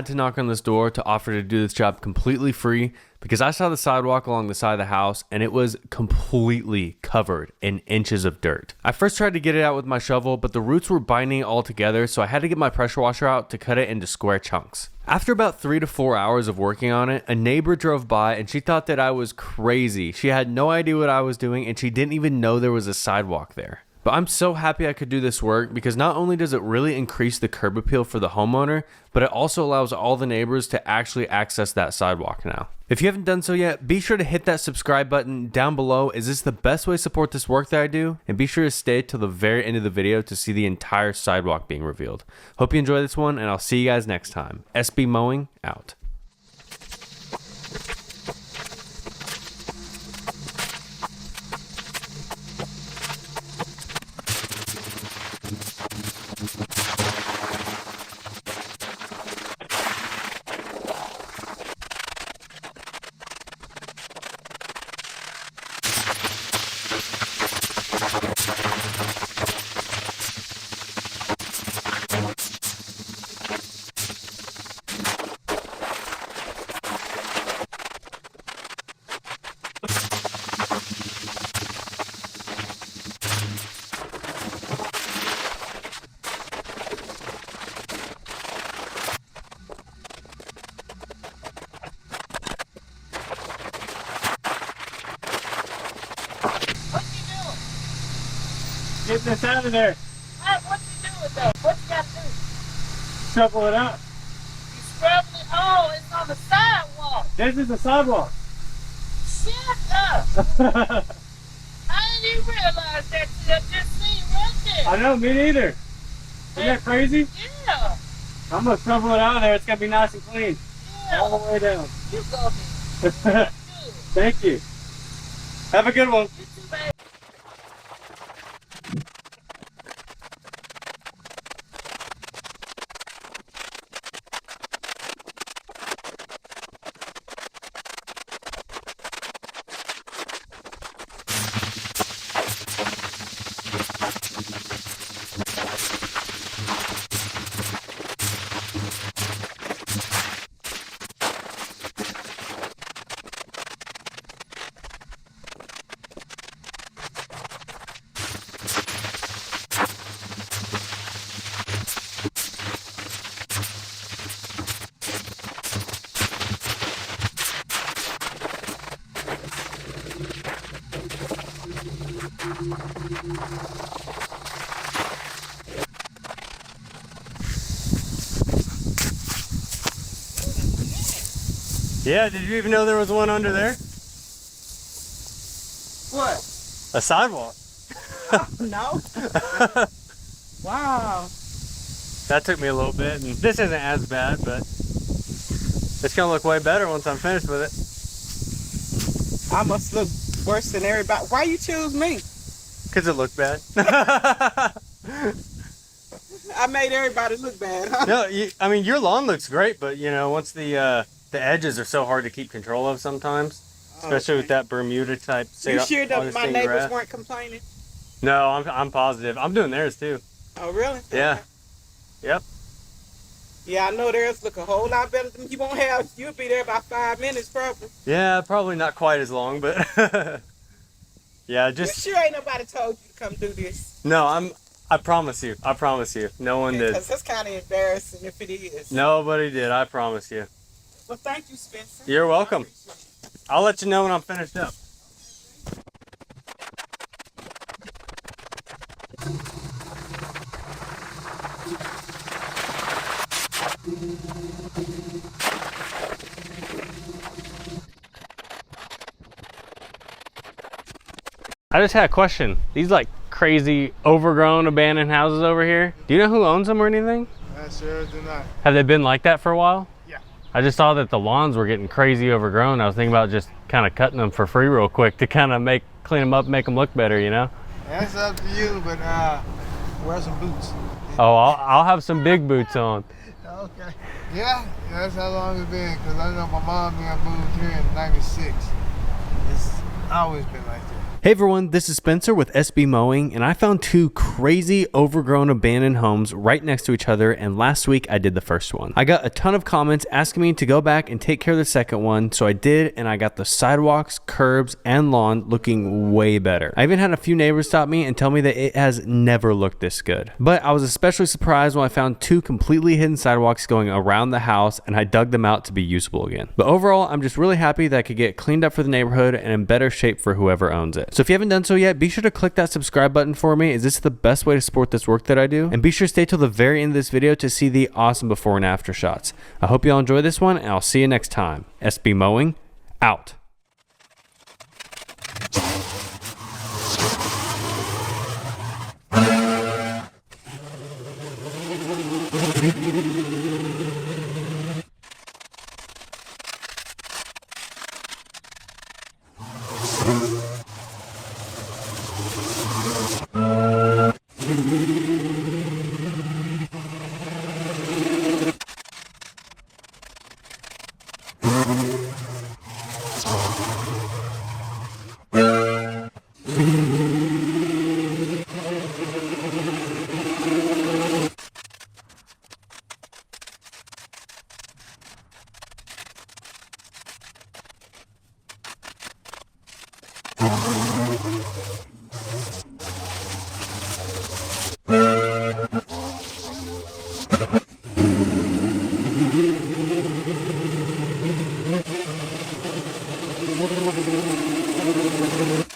had to knock on this door to offer to do this job completely free because I saw the sidewalk along the side of the house and it was completely covered in inches of dirt. I first tried to get it out with my shovel, but the roots were binding it all together, so I had to get my pressure washer out to cut it into square chunks. After about 3 to 4 hours of working on it, a neighbor drove by and she thought that I was crazy. She had no idea what I was doing and she didn't even know there was a sidewalk there. But I'm so happy I could do this work because not only does it really increase the curb appeal for the homeowner, but it also allows all the neighbors to actually access that sidewalk now. If you haven't done so yet, be sure to hit that subscribe button down below, as this is the best way to support this work that I do, and be sure to stay till the very end of the video to see the entire sidewalk being revealed. Hope you enjoy this one, and I'll see you guys next time. SB Mowing, out. Get this out of there. What's he doing though? What you got to do? Shovel it up. You scrubbing it? Oh, it's on the sidewalk. This is the sidewalk. Shut up. I didn't even realize that till I just seen right there. I know, me neither. Isn't that crazy? Yeah. I'm gonna shovel it out of there. It's gonna be nice and clean. Yeah. All the way down. You go there. Good. Thank you. Have a good one. You too, baby. Yeah, did you even know there was one under there? What? A sidewalk. No. Wow. That took me a little bit, and this isn't as bad, but it's gonna look way better once I'm finished with it. I must look worse than everybody. Why you choose me? Cause it looked bad. I made everybody look bad, huh? No, I mean your lawn looks great, but you know once the edges are so hard to keep control of sometimes, especially with that Bermuda type. You sure that my neighbors weren't complaining? No, I'm positive. I'm doing theirs too. Oh really? Yeah. Okay. Yep. Yeah, I know theirs look a whole lot better than you won't have. You'll be there about 5 minutes probably. Yeah, probably not quite as long, but yeah, just. You sure ain't nobody told you to come do this? No, I promise you. I promise you. No one did. Because that's kind of embarrassing if it is. Nobody did. I promise you. Well, thank you, Spencer. You're welcome. I'll let you know when I'm finished up. I just had a question. These like crazy overgrown abandoned houses over here, do you know who owns them or anything? I sure do not. Have they been like that for a while? Yeah. I just saw that the lawns were getting crazy overgrown. I was thinking about just kind of cutting them for free real quick to kind of clean them up, make them look better, you know? That's up to you, but wear some boots. Oh, I'll have some big boots on. Okay. Yeah, that's how long it's been, because I know my mom moved here in '96. It's always been like that. Hey everyone, this is Spencer with SB Mowing, and I found two crazy overgrown abandoned homes right next to each other, and last week I did the first one. I got a ton of comments asking me to go back and take care of the second one, so I did, and I got the sidewalks, curbs, and lawn looking way better. I even had a few neighbors stop me and tell me that it has never looked this good. But I was especially surprised when I found two completely hidden sidewalks going around the house, and I dug them out to be usable again. But overall, I'm just really happy that I could get cleaned up for the neighborhood and in better shape for whoever owns it. So if you haven't done so yet, be sure to click that subscribe button for me, as this is the best way to support this work that I do. And be sure to stay till the very end of this video to see the awesome before and after shots. I hope you all enjoy this one, and I'll see you next time. SB Mowing, out. Thank you.